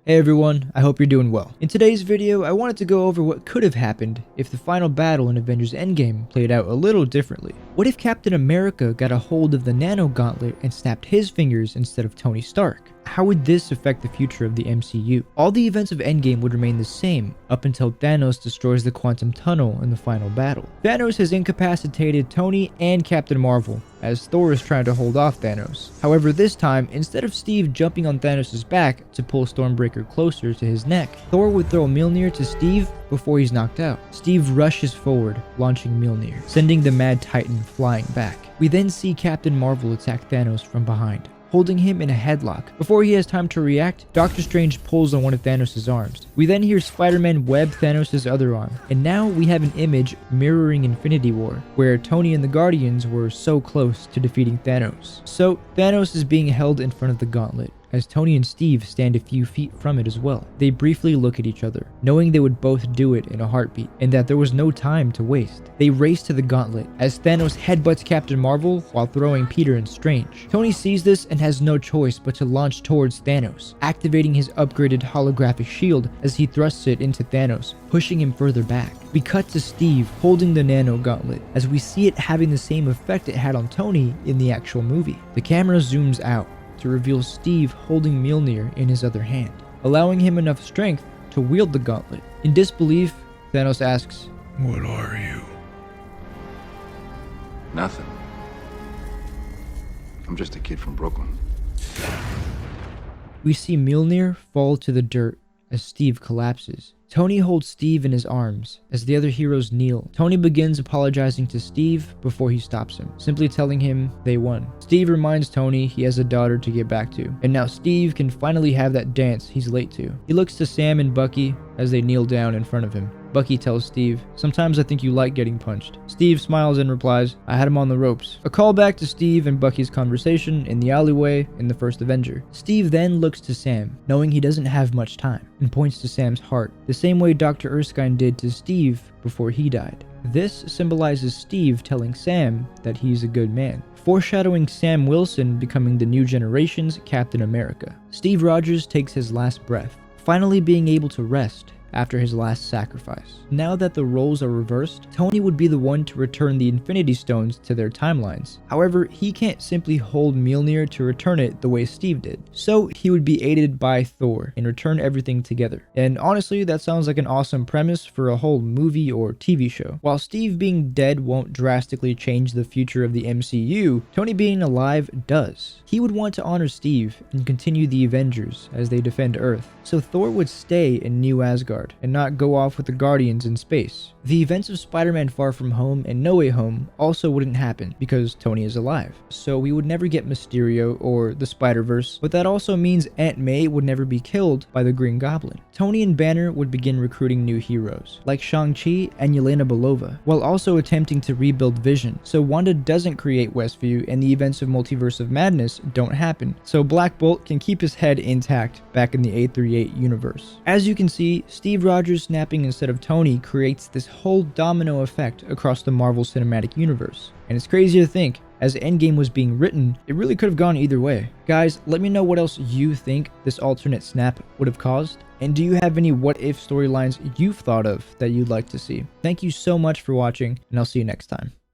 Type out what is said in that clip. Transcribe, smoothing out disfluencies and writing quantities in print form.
Hey everyone, I hope you're doing well. In today's video, I wanted to go over what could have happened if the final battle in Avengers Endgame played out a little differently. What if Captain America got a hold of the nano gauntlet and snapped his fingers instead of Tony Stark? How would this affect the future of the MCU? All the events of Endgame would remain the same up until Thanos destroys the quantum tunnel in the final battle. Thanos has incapacitated Tony and Captain Marvel, as Thor is trying to hold off Thanos. However, this time, instead of Steve jumping on Thanos' back to pull Stormbreaker closer to his neck, Thor would throw Mjolnir to Steve before he's knocked out. Steve rushes forward, launching Mjolnir, sending the Mad Titan flying back. We then see Captain Marvel attack Thanos from behind, holding him in a headlock. Before he has time to react, Doctor Strange pulls on one of Thanos' arms. We then hear Spider-Man web Thanos' other arm, and now we have an image mirroring Infinity War, where Tony and the Guardians were so close to defeating Thanos. So Thanos is being held in front of the gauntlet, as Tony and Steve stand a few feet from it as well. They briefly look at each other, knowing they would both do it in a heartbeat, and that there was no time to waste. They race to the gauntlet, as Thanos headbutts Captain Marvel while throwing Peter and Strange. Tony sees this and has no choice but to launch towards Thanos, activating his upgraded holographic shield as he thrusts it into Thanos, pushing him further back. We cut to Steve holding the nano gauntlet, as we see it having the same effect it had on Tony in the actual movie. The camera zooms out to reveal Steve holding Mjolnir in his other hand, allowing him enough strength to wield the gauntlet. In disbelief, Thanos asks, "What are you?" Nothing. I'm just a kid from Brooklyn. We see Mjolnir fall to the dirt as Steve collapses. Tony holds Steve in his arms as the other heroes kneel. Tony begins apologizing to Steve before he stops him, simply telling him they won. Steve reminds Tony he has a daughter to get back to, and now Steve can finally have that dance he's late to. He looks to Sam and Bucky as they kneel down in front of him. Bucky tells Steve, "Sometimes I think you like getting punched." Steve smiles and replies, "I had him on the ropes." A callback to Steve and Bucky's conversation in the alleyway in the first Avenger. Steve then looks to Sam, knowing he doesn't have much time, and points to Sam's heart, the same way Dr. Erskine did to Steve before he died. This symbolizes Steve telling Sam that he's a good man, foreshadowing Sam Wilson becoming the new generation's Captain America. Steve Rogers takes his last breath, finally being able to rest after his last sacrifice. Now that the roles are reversed, Tony would be the one to return the Infinity Stones to their timelines. However, he can't simply hold Mjolnir to return it the way Steve did. So he would be aided by Thor and return everything together. And honestly, that sounds like an awesome premise for a whole movie or TV show. While Steve being dead won't drastically change the future of the MCU, Tony being alive does. He would want to honor Steve and continue the Avengers as they defend Earth. So Thor would stay in New Asgard and not go off with the Guardians in space. The events of Spider-Man Far From Home and No Way Home also wouldn't happen because Tony is alive. So we would never get Mysterio or the Spider-Verse, but that also means Aunt May would never be killed by the Green Goblin. Tony and Banner would begin recruiting new heroes, like Shang-Chi and Yelena Belova, while also attempting to rebuild Vision. So Wanda doesn't create Westview and the events of Multiverse of Madness don't happen. So Black Bolt can keep his head intact back in the 838 universe. As you can see, Steve Rogers snapping instead of Tony creates this whole domino effect across the Marvel Cinematic Universe. And it's crazy to think, as Endgame was being written, it really could have gone either way. Guys, let me know what else you think this alternate snap would have caused. And do you have any what-if storylines you've thought of that you'd like to see? Thank you so much for watching, and I'll see you next time.